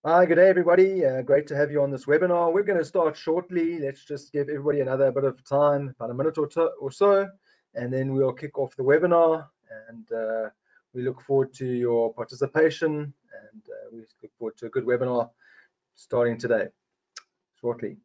Hi, good day, everybody. Great to have you on this webinar. We're going to start shortly. Let's just give everybody another bit of time, about a minute or so, and then we'll kick off the webinar. And we look forward to your participation, and we look forward to a good webinar starting today, shortly.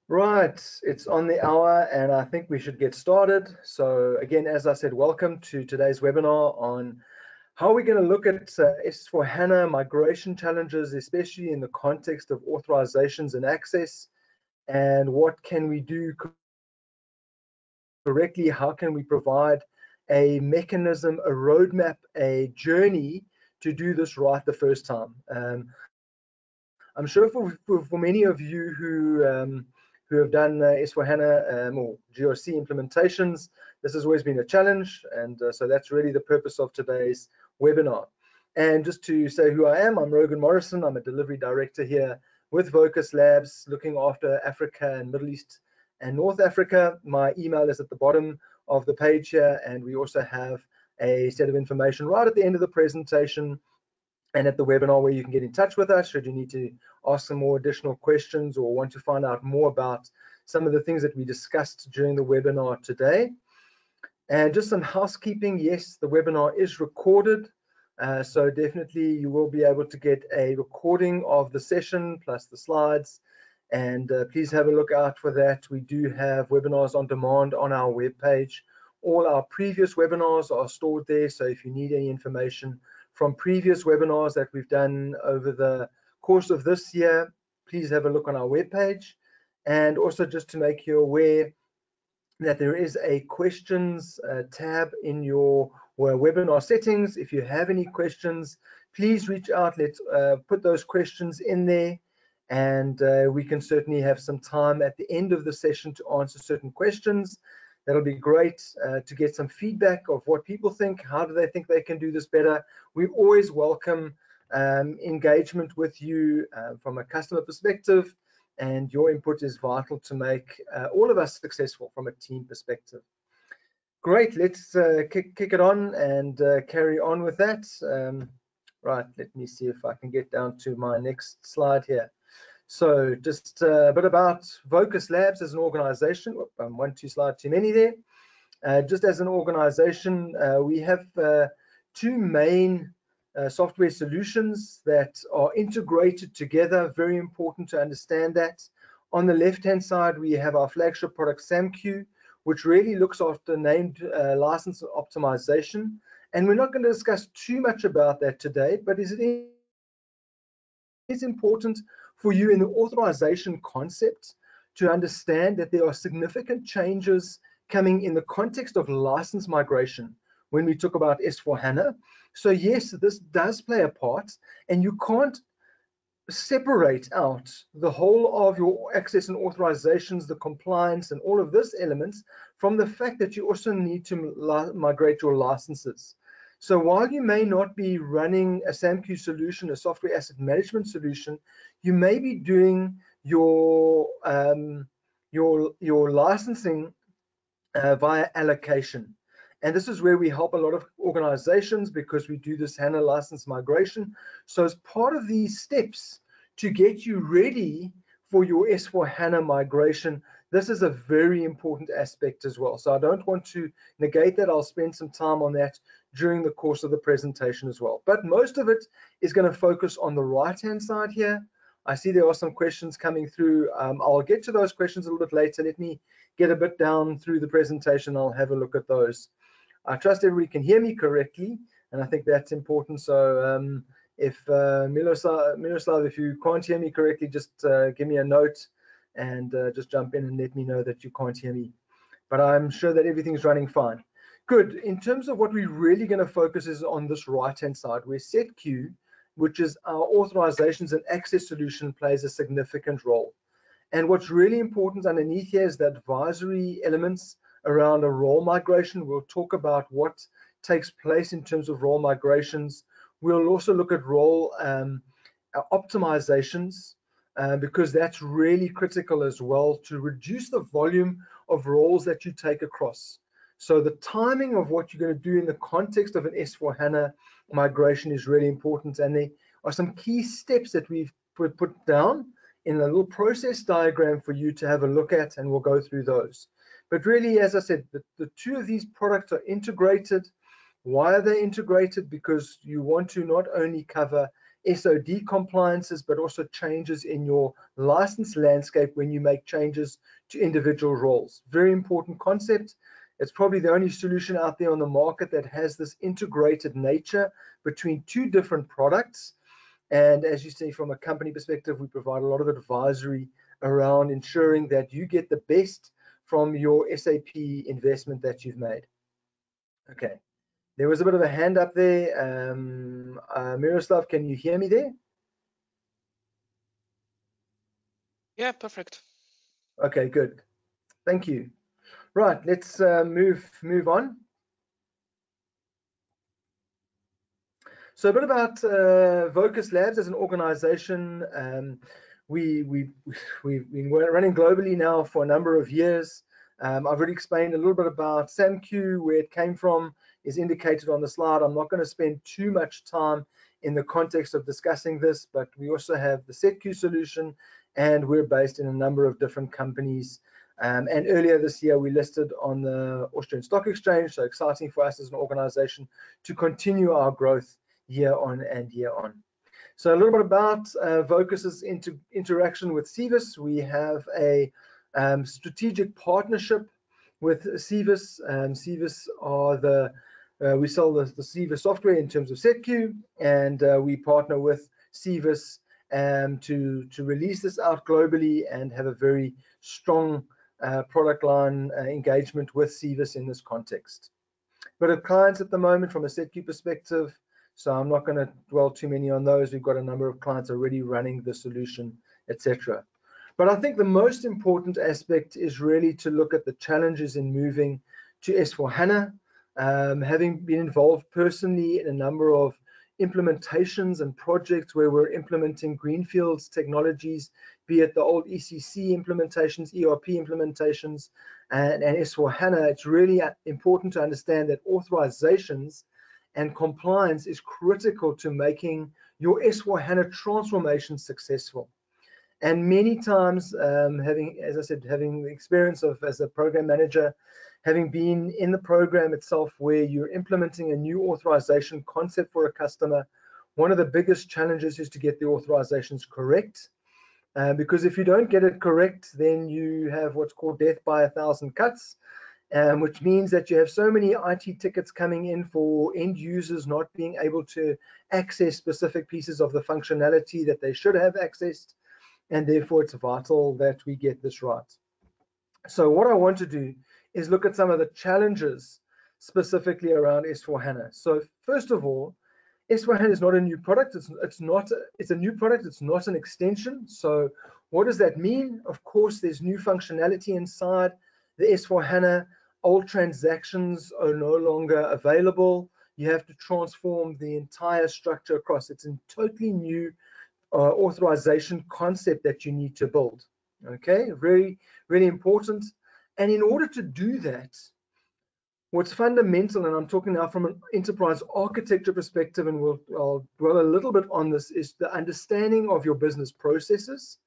Right, it's on the hour and I think we should get started. So again, as I said, welcome to today's webinar on how we're going to look at S/4HANA migration challenges, especially in the context of authorizations and access, and what can we do correctly, how can we provide a mechanism, a roadmap, a journey to do this right the first time. I'm sure for many of you who have done S/4HANA or GRC implementations, this has always been a challenge, and so that's really the purpose of today's webinar. And just to say who I am, I'm Rogan Morrison. I'm a delivery director here with VOQUZ Labs, looking after Africa and Middle East and North Africa. My email is at the bottom of the page here, and we also have a set of information right at the end of the presentation and at the webinar where you can get in touch with us should you need to ask some more additional questions or want to find out more about some of the things that we discussed during the webinar today. And just some housekeeping, yes, the webinar is recorded, so definitely you will be able to get a recording of the session plus the slides, and please have a look out for that. We do have webinars on demand on our webpage. All our previous webinars are stored there, so if you need any information from previous webinars that we've done over the course of this year, please have a look on our webpage. And also just to make you aware that there is a questions tab in your webinar settings. If you have any questions, please reach out. Let's put those questions in there, and we can certainly have some time at the end of the session to answer certain questions. That'll be great to get some feedback of what people think. How do they think they can do this better? We always welcome engagement with you from a customer perspective, and your input is vital to make all of us successful from a team perspective. Great, let's kick it on and carry on with that. Right, let me see if I can get down to my next slide here. So just a bit about VOQUZ Labs as an organization. One, two slides too many there. Just as an organization, we have two main software solutions that are integrated together. Very important to understand that. On the left-hand side, we have our flagship product, SAMQ, which really looks after named license optimization. And we're not going to discuss too much about that today, but it is important for you in the authorization concept to understand that there are significant changes coming in the context of license migration when we talk about S/4HANA. So yes, this does play a part, and you can't separate out the whole of your access and authorizations, the compliance and all of this elements from the fact that you also need to migrate your licenses. So while you may not be running a SAMQ solution, a software asset management solution, you may be doing your licensing via allocation. And this is where we help a lot of organizations because we do this HANA license migration. So as part of these steps to get you ready for your S/4HANA migration, this is a very important aspect as well. So I don't want to negate that. I'll spend some time on that during the course of the presentation as well. But most of it is going to focus on the right-hand side here. I see there are some questions coming through. I'll get to those questions a little bit later. Let me get a bit down through the presentation. I'll have a look at those. I trust everybody can hear me correctly, and I think that's important. So if Miroslav, if you can't hear me correctly, just give me a note and just jump in and let me know that you can't hear me. But I'm sure that everything's running fine. Good. In terms of what we're really going to focus is on this right-hand side, where SetQ, which is our authorizations and access solution, plays a significant role. And what's really important underneath here is the advisory elements around a role migration. We'll talk about what takes place in terms of role migrations. We'll also look at role optimizations, because that's really critical as well to reduce the volume of roles that you take across. So the timing of what you're going to do in the context of an S4HANA migration is really important, and there are some key steps that we've put down in a little process diagram for you to have a look at, and we'll go through those. But really, as I said, the two of these products are integrated. Why are they integrated? Because you want to not only cover SOD compliances, but also changes in your license landscape when you make changes to individual roles. Very important concept. It's probably the only solution out there on the market that has this integrated nature between two different products. And as you see, from a company perspective, we provide a lot of advisory around ensuring that you get the best from your SAP investment that you've made. Okay, there was a bit of a hand up there. Miroslav, can you hear me there? Yeah, perfect. Okay, good. Thank you. Right, let's move on. So a bit about VOQUZ Labs as an organization. We've been running globally now for a number of years. I've already explained a little bit about SAMQ, where it came from is indicated on the slide. I'm not going to spend too much time in the context of discussing this, but we also have the SETQ solution, and we're based in a number of different companies. And earlier this year, we listed on the Austrian Stock Exchange, so exciting for us as an organization to continue our growth year on and year on. So a little bit about VOQUZ's interaction with SIVUS. We have a strategic partnership with SIVUS. SIVUS are we sell the SIVUS software in terms of SETQ, and we partner with SIVUS to release this out globally and have a very strong product line engagement with SIVUS in this context. But at clients at the moment from a SETQ perspective, so I'm not going to dwell too many on those. We've got a number of clients already running the solution, etc. But I think the most important aspect is really to look at the challenges in moving to S4HANA. Having been involved personally in a number of implementations and projects where we're implementing greenfields technologies, be it the old ECC implementations, ERP implementations, and S4HANA, it's really important to understand that authorizations and compliance is critical to making your S4HANA transformation successful. And many times, as I said, having the experience of as a program manager, having been in the program itself where you're implementing a new authorization concept for a customer, one of the biggest challenges is to get the authorizations correct. Because if you don't get it correct, then you have what's called death by 1,000 cuts. Which means that you have so many IT tickets coming in for end users not being able to access specific pieces of the functionality that they should have accessed, and therefore it's vital that we get this right. So what I want to do is look at some of the challenges specifically around S4HANA. So first of all, S4HANA is not a new product. It's a new product. It's not an extension. So what does that mean? Of course, there's new functionality inside the S4HANA. Old transactions are no longer available. You have to transform the entire structure across. It's a totally new authorization concept that you need to build. Okay, very, really important. And in order to do that, what's fundamental, and I'm talking now from an enterprise architecture perspective, and I'll dwell a little bit on this, is the understanding of your business processes,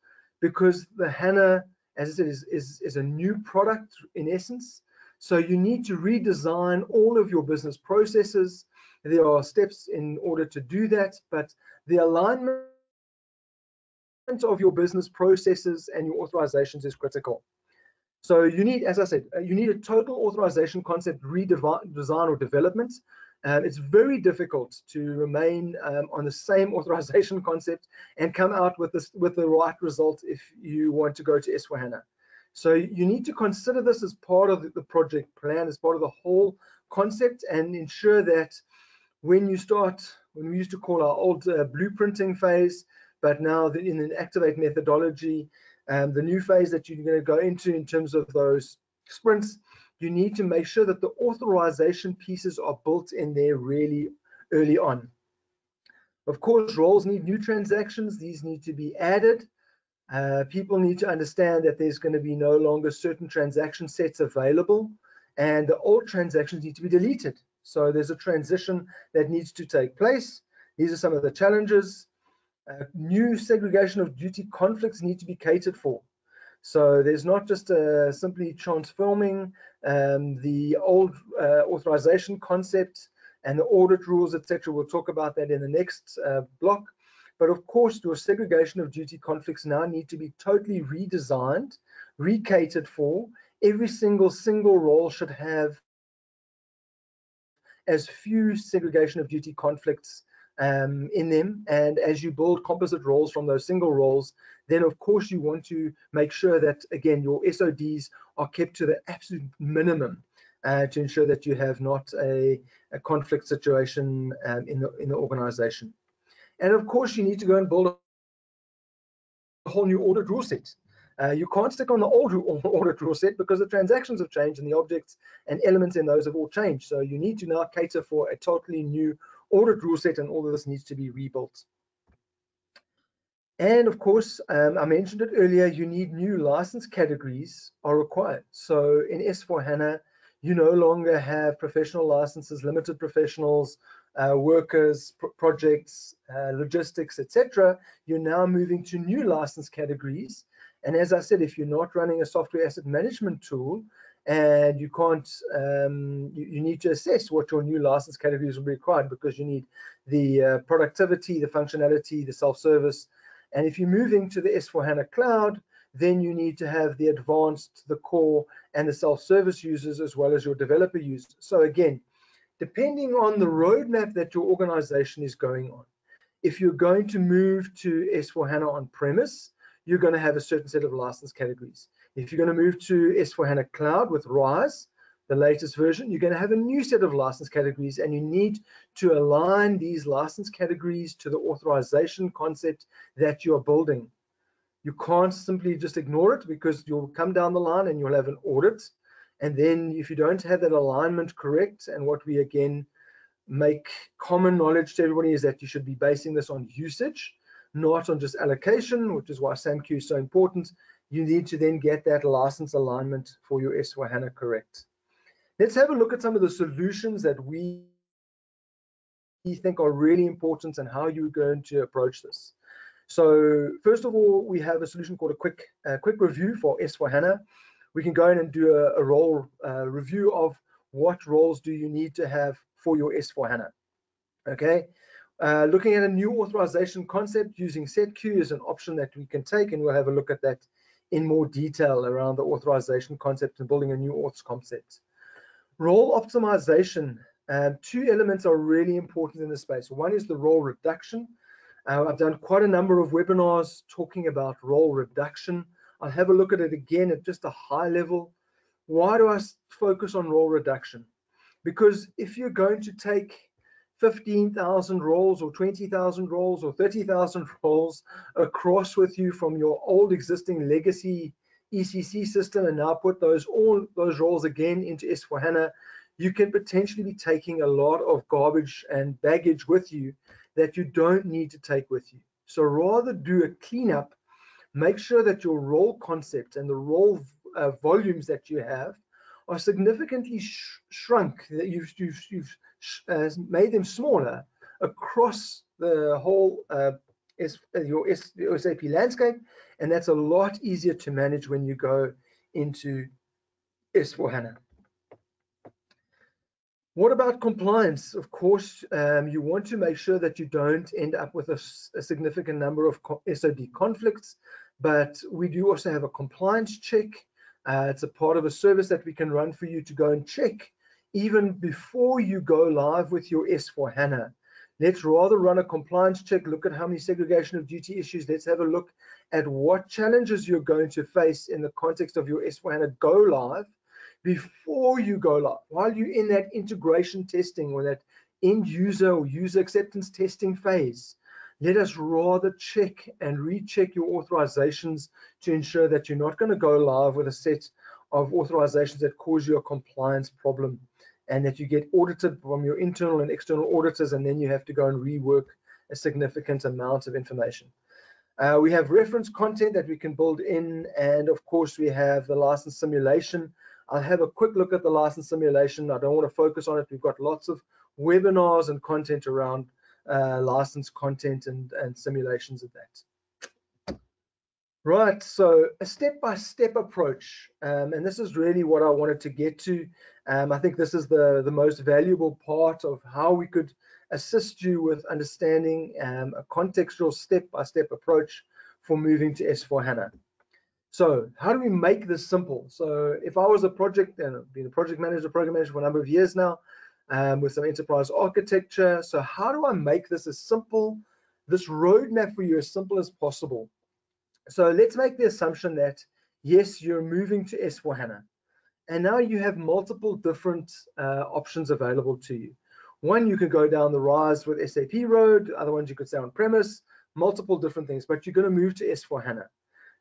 because the HANA, as I said, is a new product in essence. So you need to redesign all of your business processes. There are steps in order to do that, but the alignment of your business processes and your authorizations is critical. So you need, as I said, you need a total authorization concept redesign or development. It's very difficult to remain on the same authorization concept and come out with the right result if you want to go to S4HANA. So you need to consider this as part of the project plan, as part of the whole concept, and ensure that when we used to call our old blueprinting phase, but now in an activate methodology, the new phase that you're going to go into in terms of those sprints, you need to make sure that the authorization pieces are built in there really early on. Of course, roles need new transactions. These need to be added. People need to understand that there's going to be no longer certain transaction sets available, and the old transactions need to be deleted. So there's a transition that needs to take place. These are some of the challenges. New segregation of duty conflicts need to be catered for. So there's not just simply transforming the old authorization concept and the audit rules, etc. We'll talk about that in the next block. But of course, your segregation of duty conflicts now need to be totally redesigned, recatered for. Every single role should have as few segregation of duty conflicts in them. And as you build composite roles from those single roles, then of course you want to make sure that, again, your SODs are kept to the absolute minimum to ensure that you have not a conflict situation in the organization. And of course, you need to go and build a whole new audit rule set. You can't stick on the old audit rule set because the transactions have changed and the objects and elements in those have all changed. So you need to now cater for a totally new audit rule set, and all of this needs to be rebuilt. And of course, I mentioned it earlier, you need new license categories are required. So in S4HANA, you no longer have professional licenses, limited professionals, workers, projects, logistics, etc. You're now moving to new license categories. And as I said, if you're not running a software asset management tool and you can't, you need to assess what your new license categories will be required, because you need the productivity, the functionality, the self-service. And if you're moving to the S4HANA cloud, then you need to have the advanced, the core, and the self-service users, as well as your developer users. So again, depending on the roadmap that your organization is going on, if you're going to move to S4HANA on-premise, you're going to have a certain set of license categories. If you're going to move to S4HANA Cloud with RISE, the latest version, you're going to have a new set of license categories, and you need to align these license categories to the authorization concept that you're building. You can't simply just ignore it, because you'll come down the line and you'll have an audit. And then if you don't have that alignment correct, and what we again make common knowledge to everybody is that you should be basing this on usage, not on just allocation, which is why SAMQ is so important. You need to then get that license alignment for your S4HANA correct. Let's have a look at some of the solutions that we think are really important and how you're going to approach this. So first of all, we have a solution called a quick review for S4HANA. We can go in and do a role review of what roles do you need to have for your S4HANA. Okay, looking at a new authorization concept, using SetQ is an option that we can take, and we'll have a look at that in more detail around the authorization concept and building a new auths concept. Role optimization. Two elements are really important in this space. One is the role reduction. I've done quite a number of webinars talking about role reduction. I'll have a look at it again at just a high level. Why do I focus on role reduction? Because if you're going to take 15,000 roles or 20,000 roles or 30,000 roles across with you from your old existing legacy ECC system and now put all those roles again into S4HANA, you can potentially be taking a lot of garbage and baggage with you that you don't need to take with you. So rather do a cleanup, make sure that your role concept and the role volumes that you have are significantly shrunk, that you've made them smaller across the whole your SAP landscape, and that's a lot easier to manage when you go into S4HANA. What about compliance? Of course, you want to make sure that you don't end up with a significant number of SOD conflicts, but we do also have a compliance check. It's a part of a service that we can run for you to go and check even before you go live with your S4HANA. Let's rather run a compliance check, look at how many segregation of duty issues. Let's have a look at what challenges you're going to face in the context of your S4HANA go live before you go live. While you're in that integration testing or that end user or user acceptance testing phase, let us rather check and recheck your authorizations to ensure that you're not going to go live with a set of authorizations that cause you a compliance problem, and that you get audited from your internal and external auditors, and then you have to go and rework a significant amount of information. We have reference content that we can build in, and of course we have the license simulation. I'll have a quick look at the license simulation. I don't want to focus on it. We've got lots of webinars and content around license content and simulations of that. Right, so a step-by-step approach, and this is really what I wanted to get to. I think this is the most valuable part of how we could assist you with understanding a contextual step-by-step approach for moving to S4HANA. So how do we make this simple? So if I was a project, and I've been a project manager, program manager for a number of years now, with some enterprise architecture, so how do I make this as simple, this roadmap for you as simple as possible? So let's make the assumption that, yes, you're moving to S4HANA, and now you have multiple different options available to you. One, you could go down the RISE with SAP road. Other ones, you could stay on premise, multiple different things, but you're going to move to S4HANA.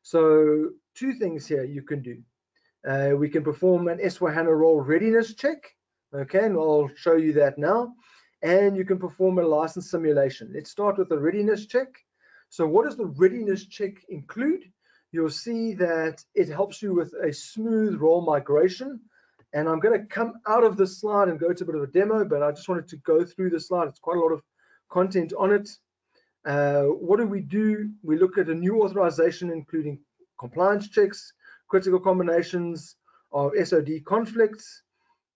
So two things here you can do. We can perform an S4HANA role readiness check, okay, and I'll show you that now. And you can perform a license simulation. Let's start with the readiness check. So what does the readiness check include? You'll see that it helps you with a smooth role migration. And I'm going to come out of this slide and go to a bit of a demo, but I just wanted to go through the slide. It's quite a lot of content on it. What do? We look at a new authorization, including compliance checks, critical combinations of SOD conflicts,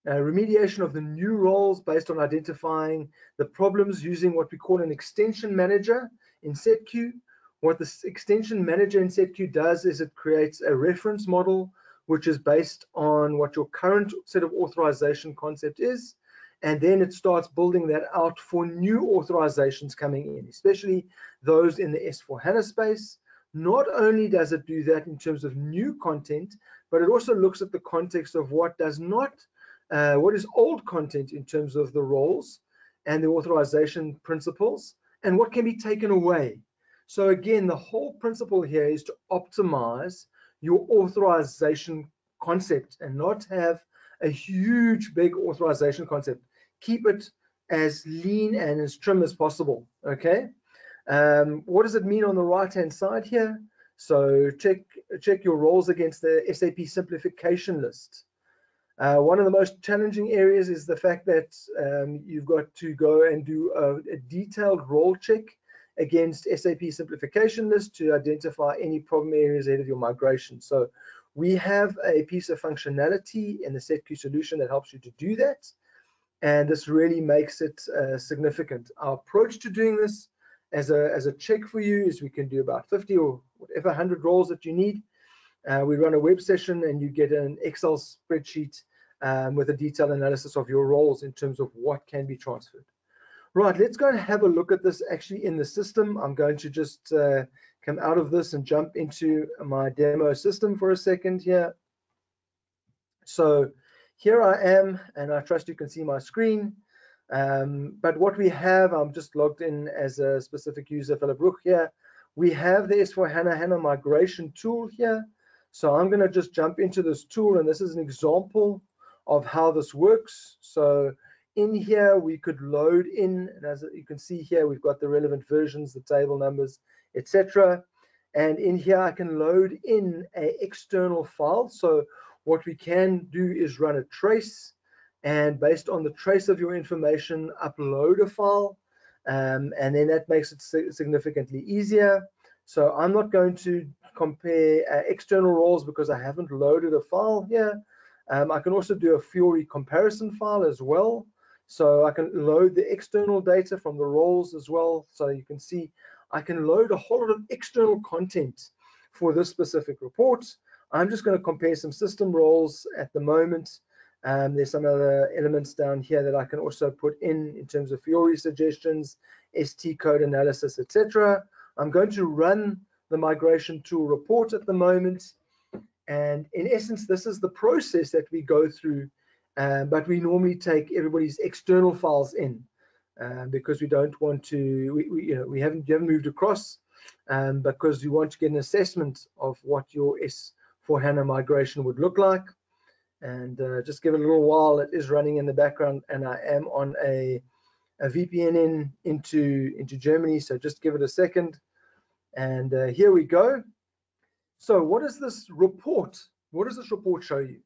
remediation of the new roles based on identifying the problems using what we call an extension manager in SetQ. What this extension manager in SetQ does is it creates a reference model which is based on what your current set of authorization concept is, and then it starts building that out for new authorizations coming in, especially those in the S4HANA space. Not only does it do that in terms of new content, but it also looks at the context of what does not, what is old content in terms of the roles and the authorization principles, and what can be taken away. So again, the whole principle here is to optimize your authorization concept and not have a huge, big authorization concept. Keep it as lean and as trim as possible, okay? What does it mean on the right-hand side here? So check your roles against the SAP simplification list. One of the most challenging areas is the fact that you've got to go and do a detailed role check against SAP simplification list to identify any problem areas ahead of your migration. So we have a piece of functionality in the SetQ solution that helps you to do that, and this really makes it significant. Our approach to doing this as a check for you is we can do about 50 or whatever 100 roles that you need. We run a web session and you get an Excel spreadsheet with a detailed analysis of your roles in terms of what can be transferred. Right, let's go and have a look at this actually in the system. I'm going to just come out of this and jump into my demo system for a second here. So here I am, and I trust you can see my screen. But what we have, I'm just logged in as a specific user, Philip Rook here. We have the S4HANA migration tool here. So I'm going to just jump into this tool, and this is an example of how this works. So in here, we could load in, and as you can see here, we've got the relevant versions, the table numbers, etc. And in here, I can load in an external file. So what we can do is run a trace, and based on the trace of your information, upload a file, and then that makes it significantly easier. So I'm not going to compare external roles because I haven't loaded a file here. I can also do a Fiori comparison file as well. So I can load the external data from the roles as well. So you can see I can load a whole lot of external content for this specific report. I'm just going to compare some system roles at the moment. There's some other elements down here that I can also put in terms of Fiori suggestions, ST code analysis, etc. I'm going to run the migration tool report at the moment. And in essence, this is the process that we go through, but we normally take everybody's external files in. because we don't want to, we haven't moved across, because we want to get an assessment of what your S/4HANA migration would look like. And just give it a little while. It is running in the background, and I am on a VPN into Germany, so just give it a second. And here we go. So what is this report? What does this report show you?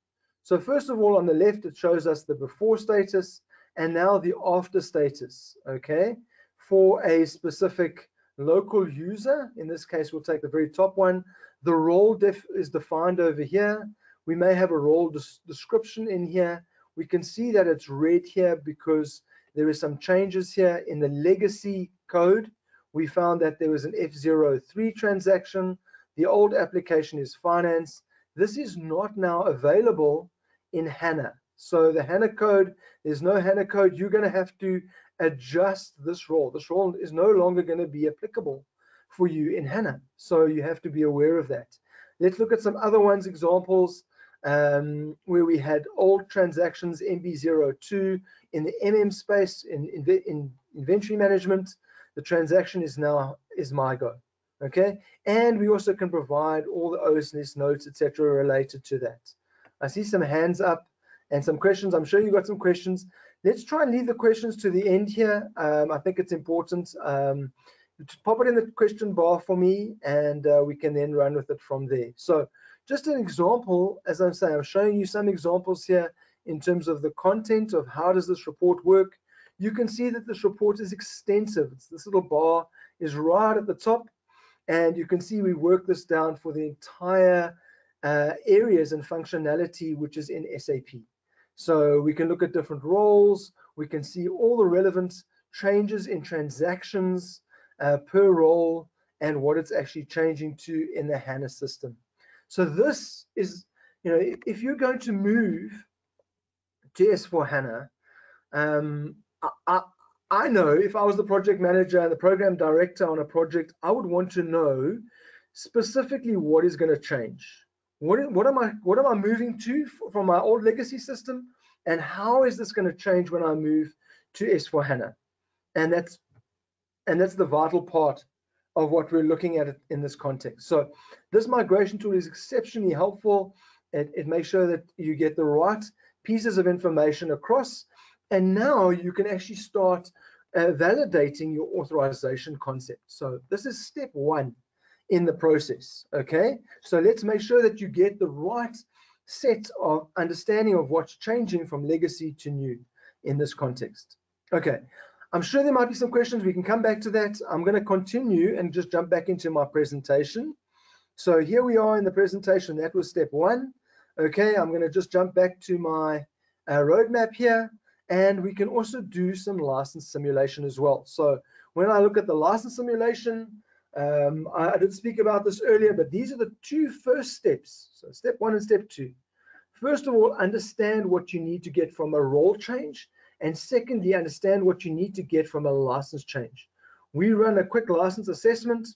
So first of all, on the left, it shows us the before status and now the after status, okay, for a specific local user. In this case, we'll take the very top one. The role is defined over here. We may have a role description in here. We can see that it's red here because there is some changes here in the legacy code. We found that there was an F03 transaction. The old application is finance. This is not now available in HANA. So the HANA code, there's no HANA code. You're going to have to adjust this role. This role is no longer going to be applicable for you in HANA. So you have to be aware of that. Let's look at some other ones, examples, where we had old transactions, MB02 in the MM space, in inventory management. The transaction is now MyGo. Okay, and we also can provide all the OSNS notes, etc., related to that. I see some hands up and some questions. I'm sure you got some questions. Let's try and leave the questions to the end here. I think it's important to pop it in the question bar for me, and we can then run with it from there. So just an example, as I'm saying, I'm showing you some examples here in terms of the content of how does this report work. You can see that this report is extensive. This little bar is right at the top. And you can see we work this down for the entire areas and functionality which is in SAP. So we can look at different roles. We can see all the relevant changes in transactions per role and what it's actually changing to in the HANA system. So this is, if you're going to move to S/4HANA, I know if I was the project manager and the program director on a project, I would want to know specifically what is going to change. What am I moving to from my old legacy system, and how is this going to change when I move to S/4HANA? And that's the vital part of what we're looking at in this context. So this migration tool is exceptionally helpful. It makes sure that you get the right pieces of information across. And now you can actually start validating your authorization concept. So this is step one in the process, okay? So let's make sure that you get the right set of understanding of what's changing from legacy to new in this context. Okay, I'm sure there might be some questions. We can come back to that. I'm going to continue and just jump back into my presentation. So here we are in the presentation. That was step one. Okay, I'm going to just jump back to my roadmap here. And we can also do some license simulation as well. So when I look at the license simulation, I did speak about this earlier, but these are the two first steps. So step one and step two. First of all, understand what you need to get from a role change. And secondly, understand what you need to get from a license change. We run a quick license assessment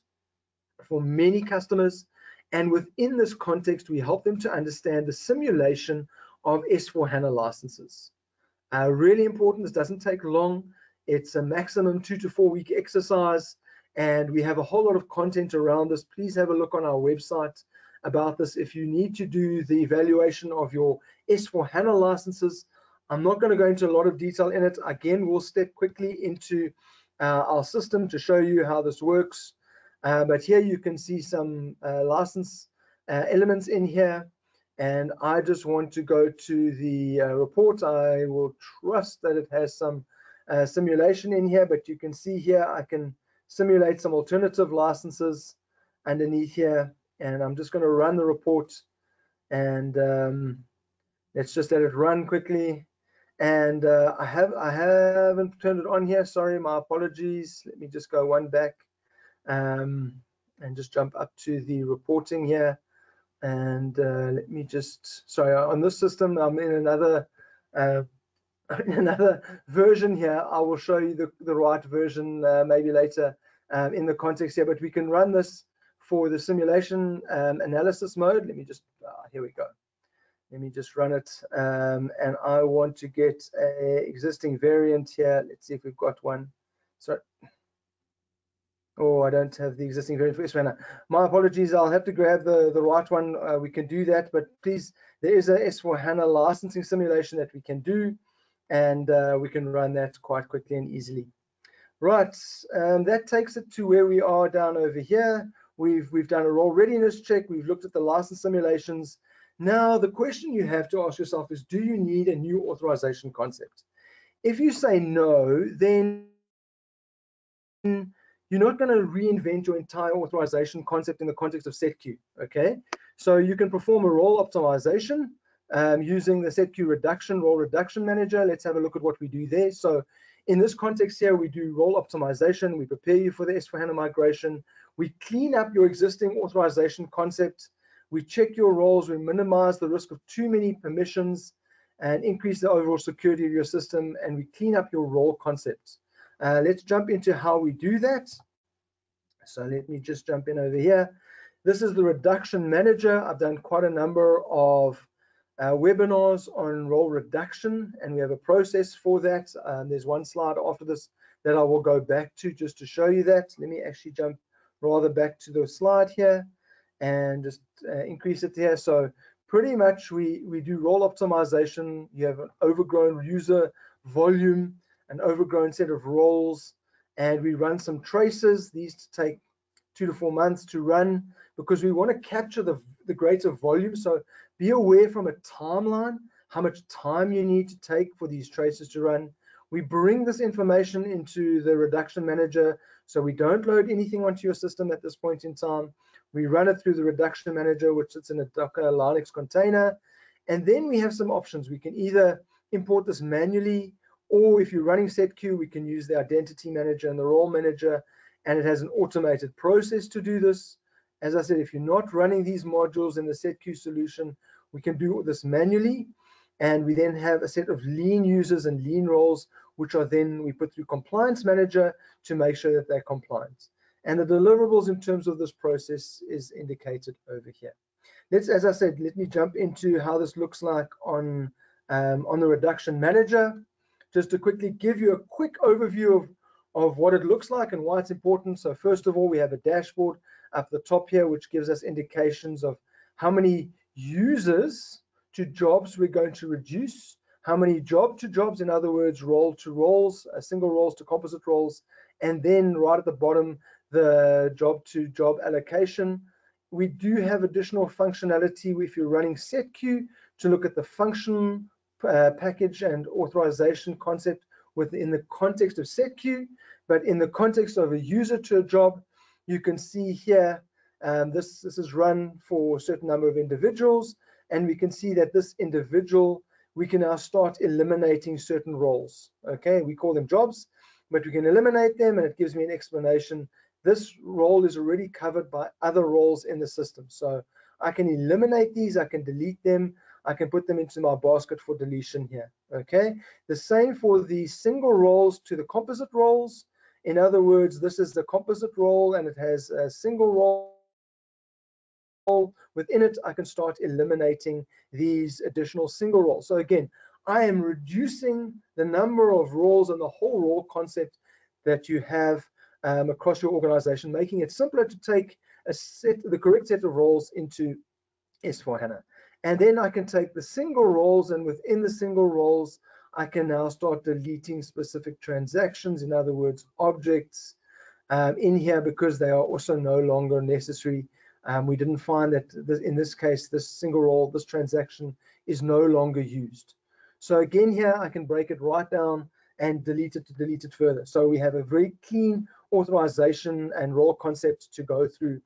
for many customers. And within this context, we help them to understand the simulation of S/4HANA licenses. Really important. This doesn't take long. It's a maximum 2 to 4 week exercise, and we have a whole lot of content around this. Please have a look on our website about this. If you need to do the evaluation of your S/4HANA licenses, I'm not going to go into a lot of detail in it. Again, we'll step quickly into our system to show you how this works. But here you can see some license elements in here. And I just want to go to the report. I will trust that it has some simulation in here, but you can see here I can simulate some alternative licenses underneath here. And I'm just going to run the report, and let's just let it run quickly. And I haven't turned it on here. Sorry, my apologies. Let me just go one back and just jump up to the reporting here. And let me just, sorry, on this system, I'm in another version here. I will show you the right version maybe later in the context here, but we can run this for the simulation analysis mode. Let me just, here we go. Let me just run it, and I want to get a existing variant here. Let's see if we've got one. Sorry. Oh, I don't have the existing variant for S4HANA. My apologies. I'll have to grab the right one. We can do that, but please, there is a S4HANA licensing simulation that we can do, and we can run that quite quickly and easily. Right, that takes it to where we are down over here. We've done a role readiness check. We've looked at the license simulations. Now, the question you have to ask yourself is, do you need a new authorization concept? If you say no, then you're not going to reinvent your entire authorization concept in the context of SetQ, okay? So you can perform a role optimization using the SetQ reduction, role reduction manager. Let's have a look at what we do there. So in this context here, we do role optimization. We prepare you for the S4HANA migration. We clean up your existing authorization concept. We check your roles. We minimize the risk of too many permissions and increase the overall security of your system. And we clean up your role concepts. Let's jump into how we do that. So let me just jump in over here. This is the reduction manager. I've done quite a number of webinars on role reduction, and we have a process for that. There's one slide after this that I will go back to just to show you that. Let me actually jump rather back to the slide here and just increase it here. So pretty much we do role optimization. You have an overgrown user volume, an overgrown set of roles, and we run some traces. These take 2 to 4 months to run because we want to capture the greater volume. So be aware from a timeline how much time you need to take for these traces to run. We bring this information into the reduction manager, so we don't load anything onto your system at this point in time. We run it through the reduction manager, which sits in a Docker Linux container, and then we have some options. We can either import this manually, or if you're running SetQ, we can use the identity manager and the role manager, and it has an automated process to do this. As I said, if you're not running these modules in the SetQ solution, we can do this manually, and we then have a set of lean users and lean roles, which are then we put through compliance manager to make sure that they're compliant. And the deliverables in terms of this process is indicated over here. As I said, let me jump into how this looks like on the reduction manager. Just to quickly give you a quick overview of what it looks like and why it's important. So first of all, we have a dashboard up the top here, which gives us indications of how many users to jobs we're going to reduce, how many job to jobs, in other words, role to roles, single roles to composite roles, and then right at the bottom, the job to job allocation. We do have additional functionality if you're running SetQ to look at the function package and authorization concept within the context of SetQ, but in the context of a user to a job, you can see here this is run for a certain number of individuals, and we can see that this individual, we can now start eliminating certain roles. Okay, we call them jobs, but we can eliminate them, and it gives me an explanation. This role is already covered by other roles in the system, so I can eliminate these, I can delete them, I can put them into my basket for deletion here. Okay, the same for the single roles to the composite roles. In other words, this is the composite role and it has a single role within it. I can start eliminating these additional single roles. So again, I am reducing the number of roles and the whole role concept that you have across your organization, making it simpler to take the correct set of roles into S4HANA. And then I can take the single roles, and within the single roles, I can now start deleting specific transactions, in other words, objects in here, because they are also no longer necessary. We didn't find that in this case, this single role, this transaction is no longer used. So again, here I can break it right down and delete it further. So we have a very clean authorization and role concept to go through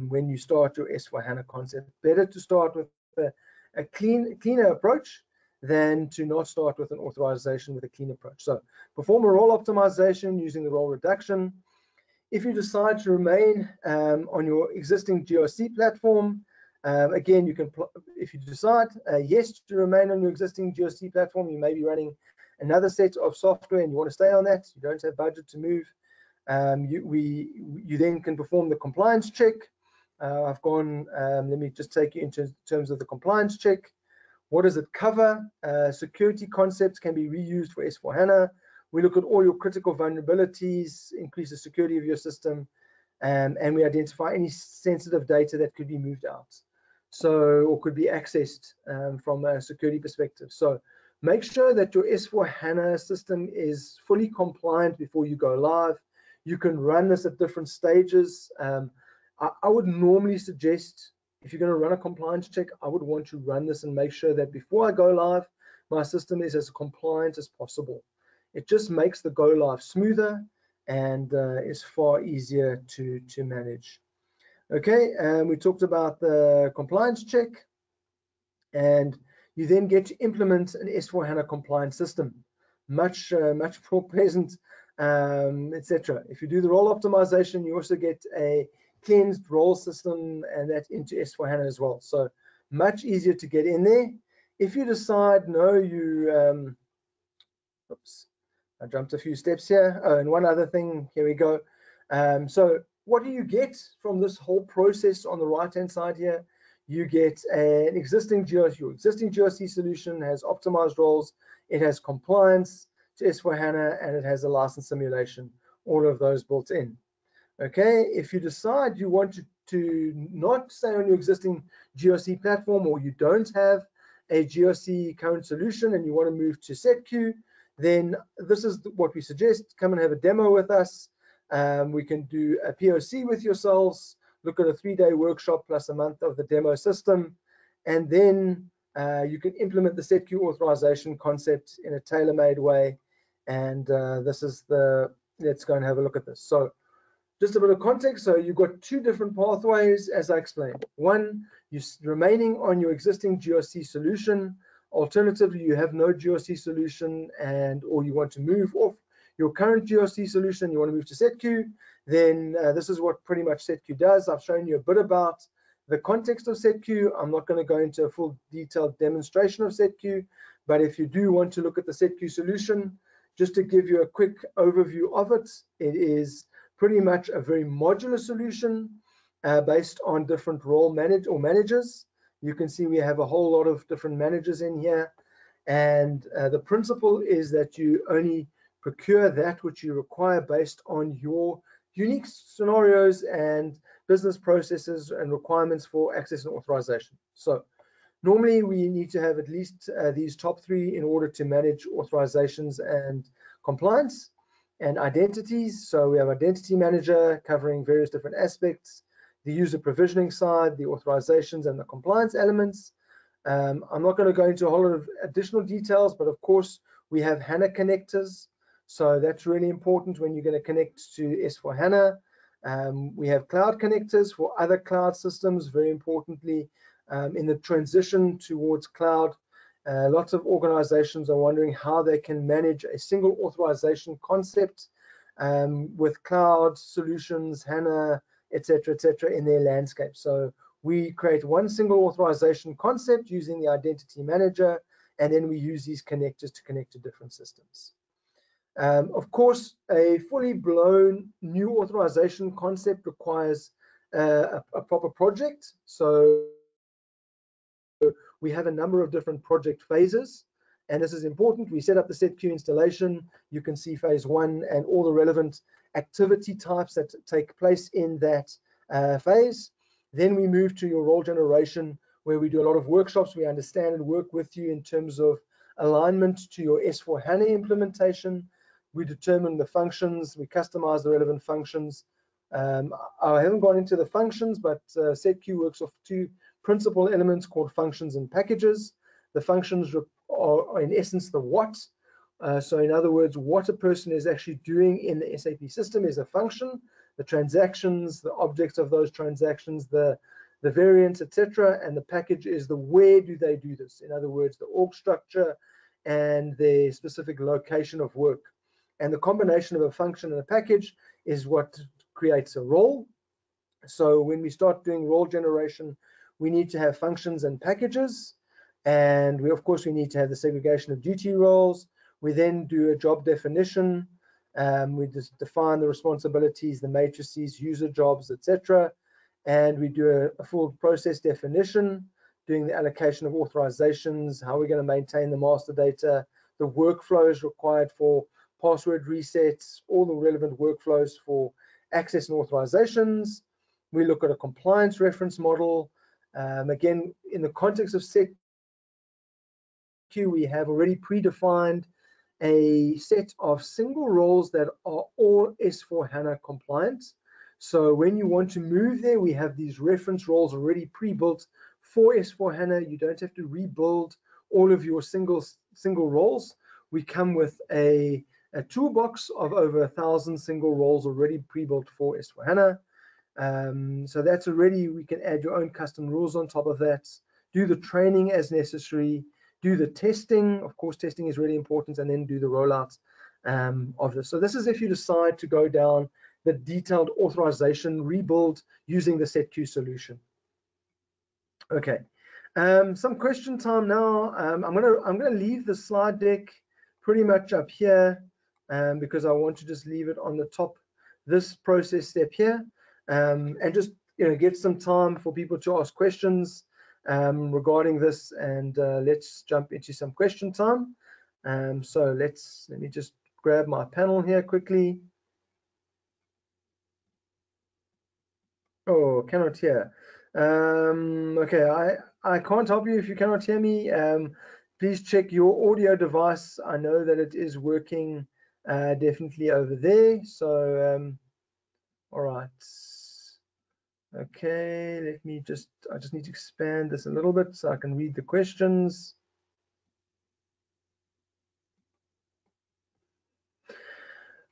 when you start your S4HANA concept. Better to start with a cleaner approach than to not start with an authorization with a clean approach. So perform a role optimization using the role reduction. If you decide to remain on your existing GRC platform, again, you can, if you decide yes to remain on your existing GRC platform, you may be running another set of software and you want to stay on that, you don't have budget to move, you then can perform the compliance check. I've gone, let me just take you into terms of the compliance check. What does it cover? Security concepts can be reused for S4HANA. We look at all your critical vulnerabilities, increase the security of your system, and we identify any sensitive data that could be moved out, or could be accessed from a security perspective. So make sure that your S4HANA system is fully compliant before you go live. You can run this at different stages. I would normally suggest, if you're going to run a compliance check, I would want to run this and make sure that before I go live, my system is as compliant as possible. It just makes the go live smoother and is far easier to manage. Okay, we talked about the compliance check, and you then get to implement an S4HANA compliance system. Much more pleasant, etc. If you do the role optimization, you also get a cleansed role system and that into S4HANA as well. So much easier to get in there. If you decide, no, you, oops, I jumped a few steps here. Oh, and one other thing, here we go. So what do you get from this whole process on the right-hand side here? You get an existing GRC. Your existing GRC solution has optimized roles. It has compliance to S4HANA, and it has a license simulation. All of those built in. Okay, if you decide you want to not stay on your existing GRC platform, or you don't have a GRC current solution and you want to move to SAP, then this is what we suggest. Come and have a demo with us. We can do a POC with yourselves, look at a 3-day workshop plus a month of the demo system, and then you can implement the SAP authorization concept in a tailor-made way. And let's go and have a look at this. So just a bit of context. So you've got 2 different pathways, as I explained. One, you're remaining on your existing GRC solution. Alternatively, you have no GRC solution or you want to move off your current GRC solution, you want to move to SetQ, then this is what pretty much SetQ does. I've shown you a bit about the context of SetQ. I'm not going to go into a full detailed demonstration of SetQ, but if you do want to look at the SetQ solution, just to give you a quick overview of it, it is pretty much a very modular solution based on different role managers. You can see we have a whole lot of different managers in here, and the principle is that you only procure that which you require based on your unique scenarios and business processes and requirements for access and authorization. So normally we need to have at least these top 3 in order to manage authorizations and compliance and identities. So we have identity manager covering various different aspects, the user provisioning side, the authorizations and the compliance elements. I'm not going to go into a whole lot of additional details, but of course we have HANA connectors. So that's really important when you're going to connect to S4HANA. We have cloud connectors for other cloud systems, very importantly, in the transition towards cloud. Lots of organizations are wondering how they can manage a single authorization concept with cloud solutions, HANA, etc., in their landscape. So we create one single authorization concept using the identity manager, and then we use these connectors to connect to different systems. Of course, a fully blown new authorization concept requires a proper project. So we have a number of different project phases, and this is important. We set up the SetQ installation. You can see phase 1 and all the relevant activity types that take place in that phase. Then we move to your role generation, where we do a lot of workshops. We understand and work with you in terms of alignment to your S4HANA implementation. We determine the functions, we customize the relevant functions. I haven't gone into the functions, but SetQ works off 2 principal elements called functions and packages. The functions are in essence the what. So in other words, what a person is actually doing in the SAP system is a function. The transactions, the objects of those transactions, the variants, etc. And the package is the where do they do this. In other words, the org structure and the specific location of work. And the combination of a function and a package is what creates a role. So when we start doing role generation, we need to have functions and packages. And we, of course, we need to have the segregation of duty roles. We then do a job definition. We just define the responsibilities, the matrices, user jobs, etc. And we do a full process definition. doing the allocation of authorizations, how we're going to maintain the master data, the workflows required for password resets, all the relevant workflows for access and authorizations. We look at a compliance reference model. Again, in the context of SETQ, we have already predefined a set of single roles that are all S/4HANA compliant. So when you want to move there, we have these reference roles already pre-built for S/4HANA. You don't have to rebuild all of your single roles. We come with a toolbox of over 1,000 single roles already pre-built for S/4HANA. So that's already, we can add your own custom rules on top of that, do the training as necessary, do the testing. Of course, testing is really important, and then do the rollout of this. So this is if you decide to go down the detailed authorization rebuild using the SETQ solution. Okay, some question time now. I'm gonna leave the slide deck pretty much up here because I want to just leave it on the top, this process step here, and just get some time for people to ask questions regarding this, and let's jump into some question time. So let me just grab my panel here quickly. Oh, cannot hear. Okay, I can't help you if you cannot hear me. Please check your audio device. I know that it is working definitely over there. So all right. Okay, I just need to expand this a little bit so I can read the questions.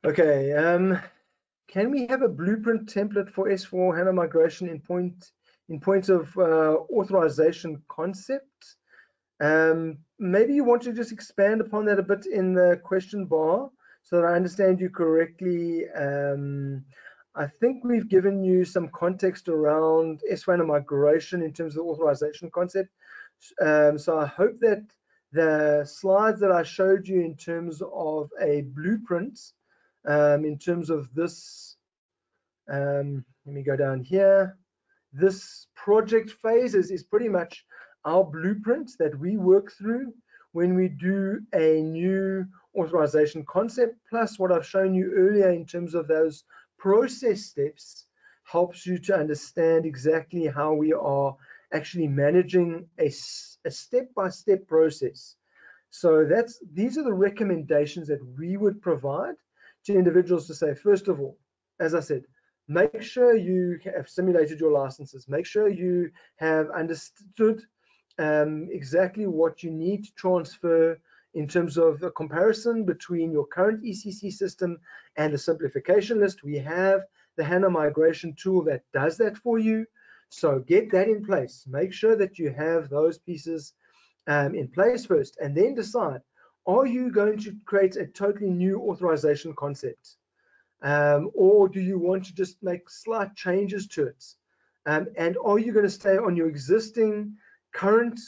Okay, can we have a blueprint template for S/4HANA migration in point of authorization concept? Maybe you want to just expand upon that a bit in the question bar so that I understand you correctly. I think we've given you some context around S/4HANA migration in terms of the authorization concept. So I hope that the slides that I showed you in terms of a blueprint, in terms of this, let me go down here. This project phase is pretty much our blueprint that we work through when we do a new authorization concept, plus what I've shown you earlier in terms of those process steps helps you to understand exactly how we are actually managing a step-by-step process. So these are the recommendations that we would provide to individuals to say, first of all, as I said, make sure you have simulated your licenses. Make sure you have understood exactly what you need to transfer in terms of a comparison between your current ECC system and the simplification list. We have the HANA migration tool that does that for you. So get that in place. Make sure that you have those pieces in place first, and then decide, are you going to create a totally new authorization concept? Or do you want to just make slight changes to it? And are you going to stay on your existing current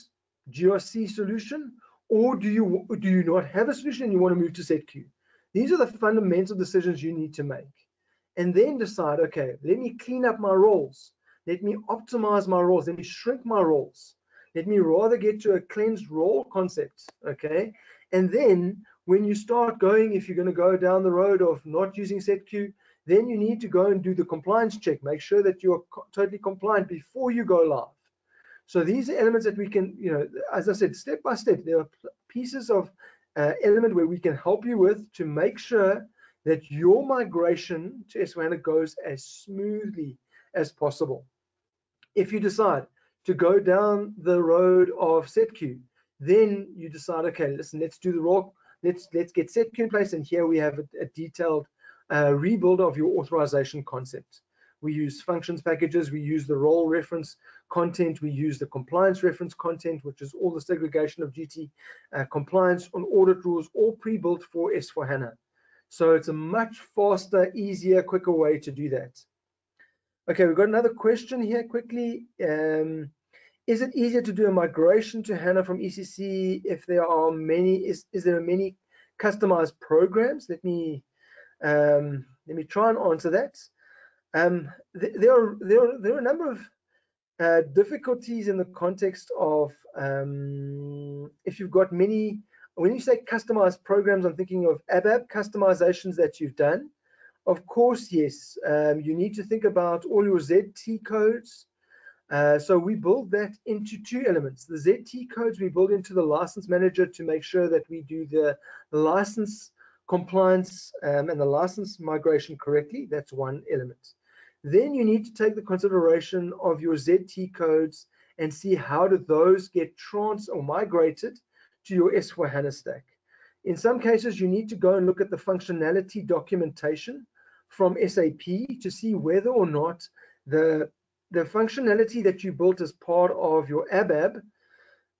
GRC solution, or do you not have a solution and you want to move to SETQ? These are the fundamental decisions you need to make. And then decide, okay, let me clean up my roles. Let me optimize my roles. Let me shrink my roles. Let me rather get to a cleansed role concept, okay? And then when you start going, if you're going to go down the road of not using SETQ, then you need to go and do the compliance check. Make sure that you're totally compliant before you go live. So these are elements that we can, as I said, step by step, there are pieces of element where we can help you with to make sure that your migration to S/4HANA goes as smoothly as possible. If you decide to go down the road of SETQ, then you decide, okay, listen, let's do the role. Let's get SETQ in place, and here we have a detailed rebuild of your authorization concept. We use functions packages, we use the role reference content, we use the compliance reference content, which is all the segregation of GT compliance on audit rules, all pre-built for S/4HANA. So it's a much faster, easier, quicker way to do that. Okay, we've got another question here quickly. Is it easier to do a migration to HANA from ECC if there are many? Is there many customized programs? Let me try and answer that. There are a number of difficulties in the context of if you've got many, when you say customized programs, I'm thinking of ABAP customizations that you've done. Of course, yes, you need to think about all your ZT codes. So we build that into two elements. The ZT codes we build into the license manager to make sure that we do the license compliance and the license migration correctly. That's one element. Then you need to take the consideration of your ZT codes and see how do those get migrated to your S/4HANA stack. In some cases, you need to go and look at the functionality documentation from SAP to see whether or not the functionality that you built as part of your ABAP,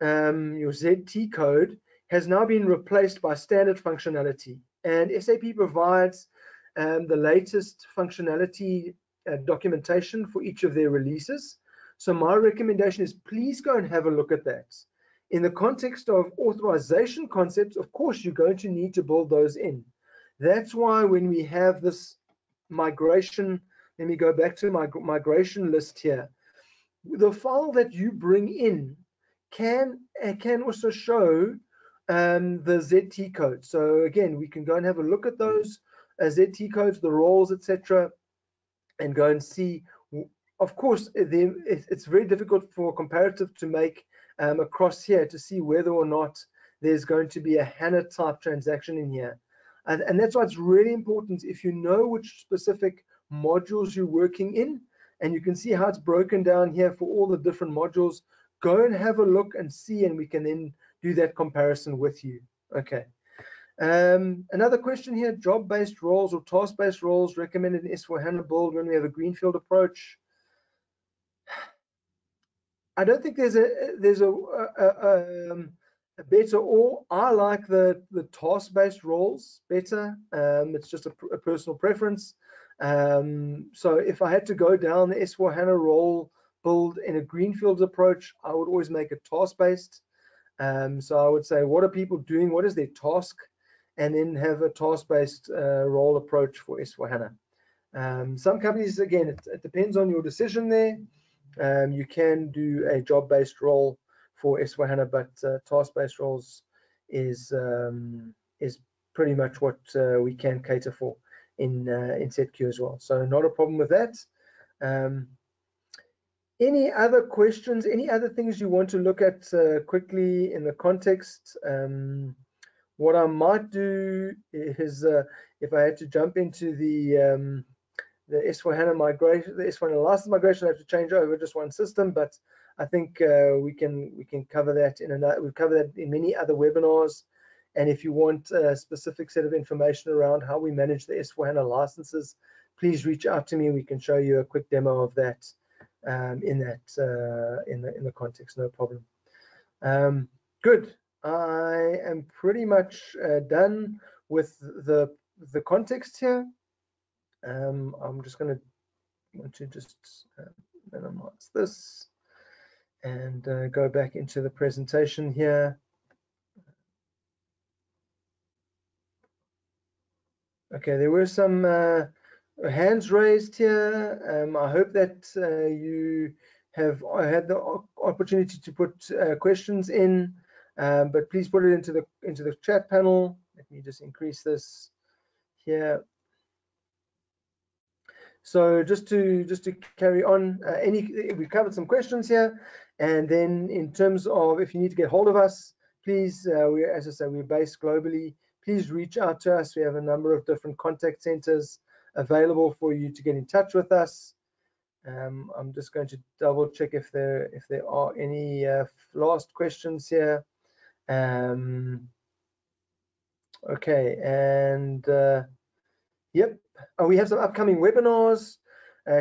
your ZT code, has now been replaced by standard functionality. And SAP provides the latest functionality documentation for each of their releases. So my recommendation is please go and have a look at that. In the context of authorization concepts, of course, you're going to need to build those in. That's why when we have this migration, let me go back to my migration list here. The file that you bring in can also show the ZT code. So again, we can go and have a look at those ZT codes, the roles, etc., and go and see. Of course, it's very difficult for comparative to make across here to see whether or not there's going to be a HANA type transaction in here. And that's why it's really important, if you know which specific modules you're working in, and you can see how it's broken down here for all the different modules, go and have a look and see, and we can then do that comparison with you. Okay. Another question here, job-based roles or task-based roles recommended in S/4HANA build when we have a greenfield approach. I don't think there's a better or. I like the task-based roles better. It's just a personal preference. So if I had to go down the S/4HANA role build in a greenfields approach, I would always make it task-based. So I would say, what are people doing? What is their task? And then have a task-based role approach for S/4HANA. Some companies, again, it depends on your decision there. You can do a job-based role for S/4HANA, but task-based roles is pretty much what we can cater for in ZQ as well. So not a problem with that. Any other questions? Any other things you want to look at quickly in the context? What I might do is, if I had to jump into the S/4HANA migration, the S/4HANA license migration, I have to change over just one system, but I think we can cover that in another. We've covered that in many other webinars. And if you want a specific set of information around how we manage the S/4HANA licenses, please reach out to me. We can show you a quick demo of that in the context. No problem. Good. I am pretty much done with the context here. I'm just going to want to just minimize this and go back into the presentation here. Okay, there were some hands raised here. I hope that you have had the opportunity to put questions in, but please put it into the chat panel. Let me just increase this here. So just to carry on, we've covered some questions here, and then in terms of if you need to get hold of us, please, as I say, we're based globally. Please reach out to us. We have a number of different contact centers available for you to get in touch with us. I'm just going to double check if there are any last questions here. Okay, and yep, we have some upcoming webinars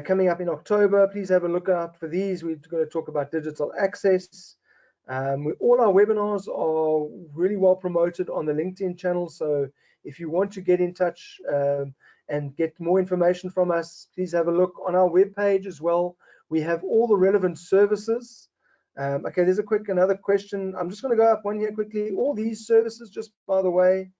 coming up in October. Please have a look out for these. We're going to talk about digital access. All our webinars are really well promoted on the LinkedIn channel. So if you want to get in touch and get more information from us, please have a look on our webpage as well. We have all the relevant services. Okay, there's another question. I'm just going to go up one here quickly. All these services, just by the way,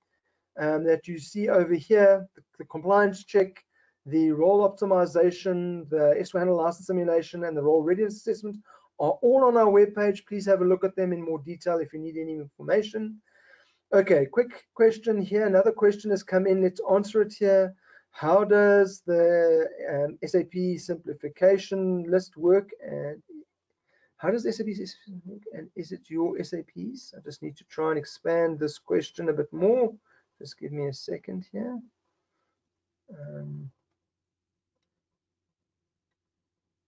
that you see over here, the compliance check, the role optimization, the S4HANA license simulation, and the role readiness assessment are all on our webpage. Please have a look at them in more detail if you need any information. Okay, quick question here. Another question has come in. Let's answer it here. How does the SAP simplification list work? And how does SAP work? And is it your SAPs? I just need to try and expand this question a bit more. Just give me a second here.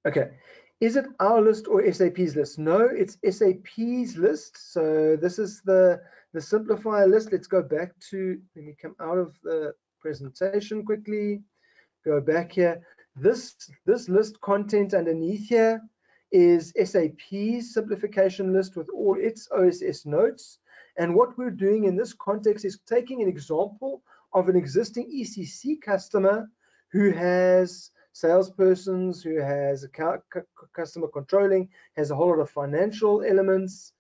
Okay, is it our list or SAP's list? No, it's SAP's list. So this is the simplifier list. Let's go back to, let me come out of the presentation quickly, go back here. This list content underneath here is SAP's simplification list with all its OSS notes. And what we're doing in this context is taking an example of an existing ECC customer who has salespersons, who has customer controlling, has a whole lot of financial elements.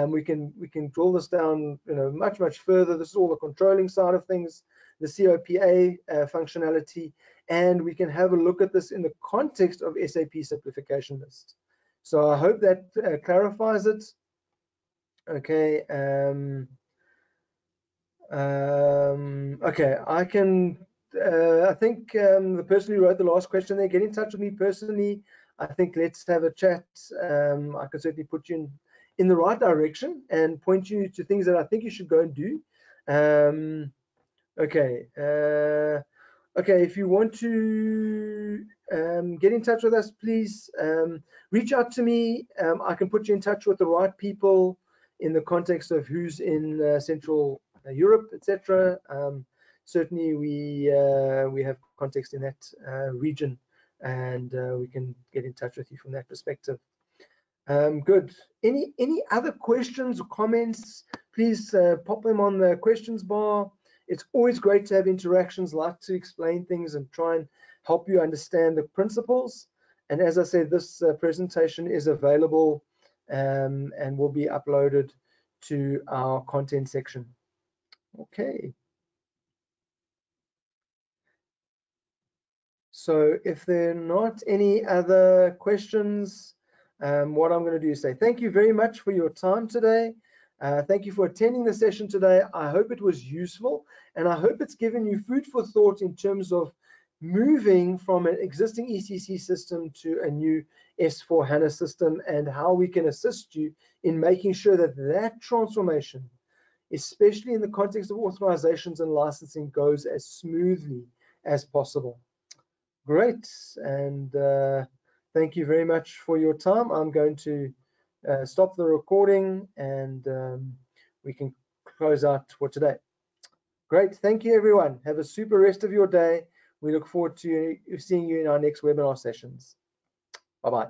We can drill this down, much further. This is all the controlling side of things, the COPA functionality, and we can have a look at this in the context of SAP simplification list. So I hope that clarifies it. Okay. Okay, I can. I think the person who wrote the last question there, get in touch with me personally. I think let's have a chat. I can certainly put you in the right direction and point you to things that I think you should go and do. Okay. Okay, if you want to get in touch with us, please reach out to me. I can put you in touch with the right people in the context of who's in Central Europe, etc. Certainly, we have context in that region, and we can get in touch with you from that perspective. Good. Any other questions or comments? Please pop them on the questions bar. It's always great to have interactions, like to explain things and try and help you understand the principles. And as I said, this presentation is available and will be uploaded to our content section. Okay. So if there are not any other questions, what I'm going to do is say thank you very much for your time today. Thank you for attending the session today. I hope it was useful, and I hope it's given you food for thought in terms of moving from an existing ECC system to a new S4HANA system, and how we can assist you in making sure that that transformation, especially in the context of authorizations and licensing, goes as smoothly as possible. Great, and thank you very much for your time. I'm going to stop the recording, and we can close out for today. Great, thank you everyone. Have a super rest of your day. We look forward to seeing you in our next webinar sessions. Bye-bye.